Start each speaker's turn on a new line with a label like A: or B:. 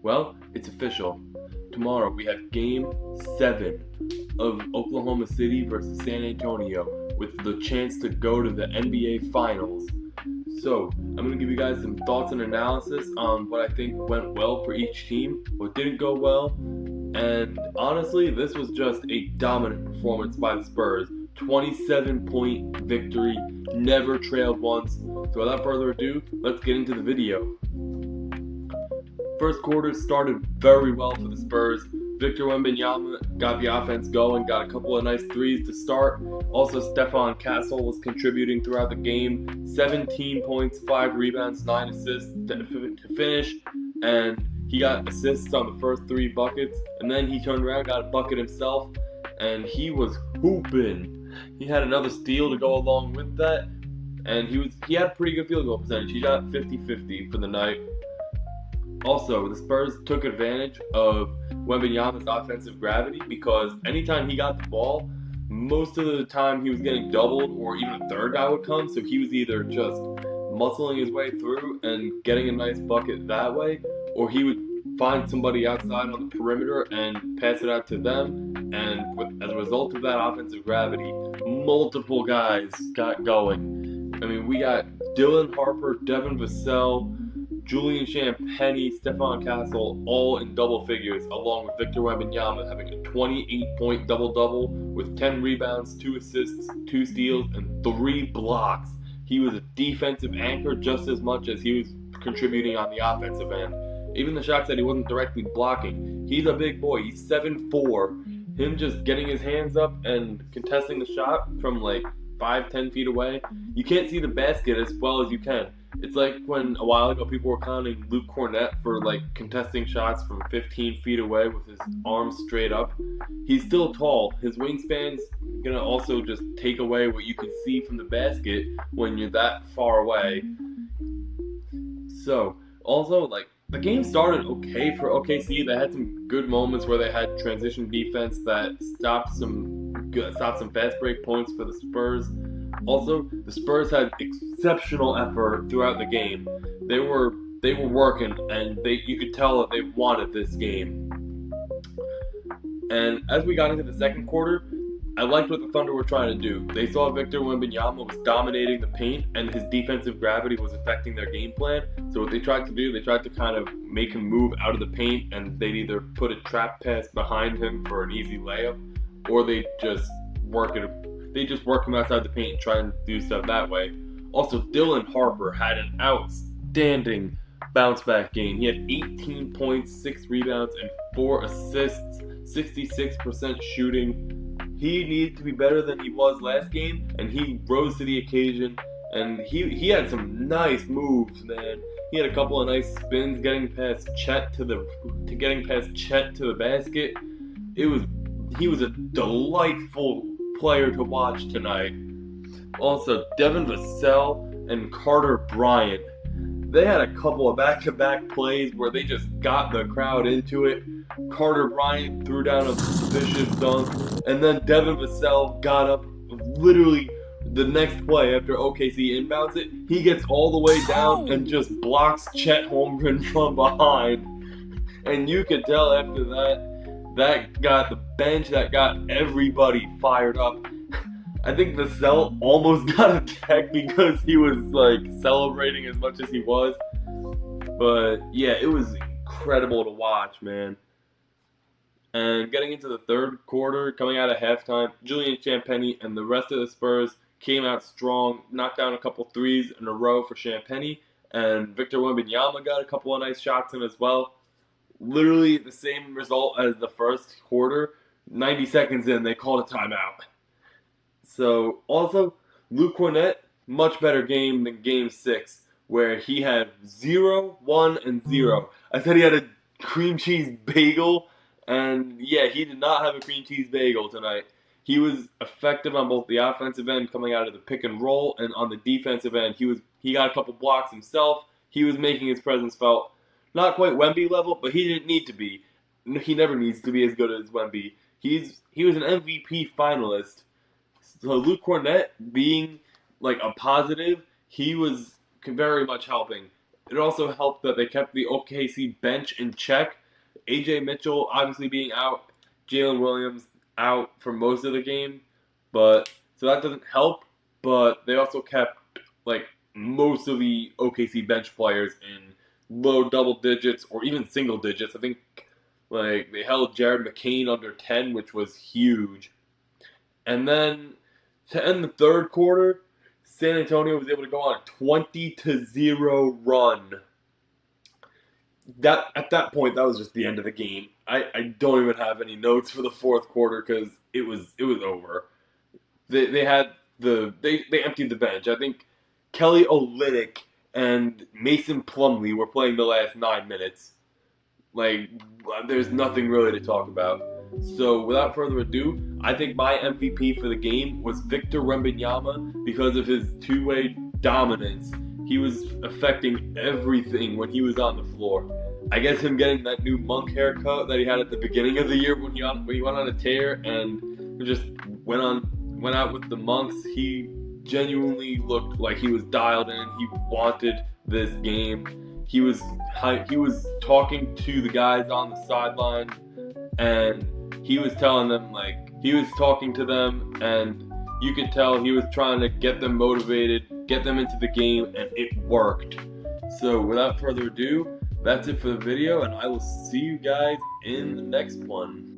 A: Well, it's official. Tomorrow we have Game 7 of Oklahoma City versus San Antonio with the chance to go to the NBA Finals. So, I'm going to give you guys some thoughts and analysis on what I think went well for each team, what didn't go well, and honestly, this was just a dominant performance by the Spurs. 27-point victory, never trailed once. So without further ado, let's get into the video. First quarter started very well for the Spurs. Victor Wembanyama got the offense going, got a couple of nice threes to start. Also, Stephon Castle was contributing throughout the game. 17 points, 5 rebounds, 9 assists to finish. And he got assists on the first 3 buckets. And then he turned around, got a bucket himself. And he was hooping. He had another steal to go along with that. And he had a pretty good field goal percentage. He got 50-50 for the night. Also, the Spurs took advantage of Wembanyama's offensive gravity because anytime he got the ball, most of the time he was getting doubled or even a third guy would come. So he was either just muscling his way through and getting a nice bucket that way, or he would find somebody outside on the perimeter and pass it out to them. And as a result of that offensive gravity, multiple guys got going. I mean, we got Dylan Harper, Devin Vassell, Julian Champagnie, Stephon Castle, all in double figures, along with Victor Wembanyama having a 28-point double-double with 10 rebounds, 2 assists, 2 steals, and 3 blocks. He was a defensive anchor just as much as he was contributing on the offensive end. Even the shots that he wasn't directly blocking. He's a big boy. He's 7'4". Him just getting his hands up and contesting the shot from like 5-10 feet away. You can't see the basket as well as you can. It's like when a while ago people were clowning Luke Cornett for like contesting shots from 15 feet away with his arms straight up. He's still tall. His wingspan's gonna also just take away what you can see from the basket when you're that far away. So, also, like, the game started okay for OKC. They had some good moments where they had transition defense that stopped some fast break points for the Spurs. Also, the Spurs had exceptional effort throughout the game. They were working, and you could tell that they wanted this game. And as we got into the second quarter, I liked what the Thunder were trying to do. They saw Victor Wembanyama was dominating the paint, and his defensive gravity was affecting their game plan. So what they tried to do, they tried to kind of make him move out of the paint, and they'd either put a trap pass behind him for an easy layup, or they just work him outside the paint and try and do stuff that way. Also, Dylan Harper had an outstanding bounce back game. He had 18 points, 6 rebounds, and 4 assists, 66% shooting. He needed to be better than he was last game, and he rose to the occasion, and he had some nice moves, man. He had a couple of nice spins getting past Chet to the basket. He was a delightful player to watch tonight. Also, Devin Vassell and Carter Bryant, they had a couple of back-to-back plays where they just got the crowd into it. Carter Bryant threw down a vicious dunk, and then Devin Vassell got up literally the next play after OKC inbounds it. He gets all the way down and just blocks Chet Holmgren from behind. And you could tell after that got the bench, that got everybody fired up. I think Vassell almost got attacked because he was like celebrating as much as he was. But yeah, it was incredible to watch, man. And getting into the third quarter, coming out of halftime, Julian Champagnie and the rest of the Spurs came out strong, knocked down a couple threes in a row for Champagnie, and Victor Wembanyama got a couple of nice shots in as well. Literally the same result as the first quarter. 90 seconds in, they called a timeout. So, also, Luke Cornett, much better game than Game 6, where he had 0, 1, and 0. I said he had a cream cheese bagel, and yeah, he did not have a cream cheese bagel tonight. He was effective on both the offensive end, coming out of the pick and roll, and on the defensive end, he got a couple blocks himself. He was making his presence felt. Not quite Wemby level, but he didn't need to be. He never needs to be as good as Wemby. He was an MVP finalist. So Luke Cornett being like a positive, he was very much helping. it also helped that they kept the OKC bench in check. AJ Mitchell obviously being out, Jalen Williams out for most of the game, but so that doesn't help. But they also kept like most of the OKC bench players in low double digits or even single digits. I think like they held Jared McCain under 10, which was huge. And then to end the third quarter, San Antonio was able to go on a 20-0 run. That at that point, that was just the end of the game. I don't even have any notes for the fourth quarter because it was over. They emptied the bench. I think Kelly Olynyk and Mason Plumlee were playing the last 9 minutes. Like, there's nothing really to talk about. So, without further ado, I think my MVP for the game was Victor Wembanyama because of his two-way dominance. He was affecting everything when he was on the floor. I guess him getting that new monk haircut that he had at the beginning of the year when he went on a tear and just went out with the monks. He genuinely looked like he was dialed in. He wanted this game. He was talking to the guys on the sideline, and he was telling them, like, he was talking to them, and you could tell he was trying to get them motivated, get them into the game, and it worked. So without further ado, that's it for the video, and I will see you guys in the next one.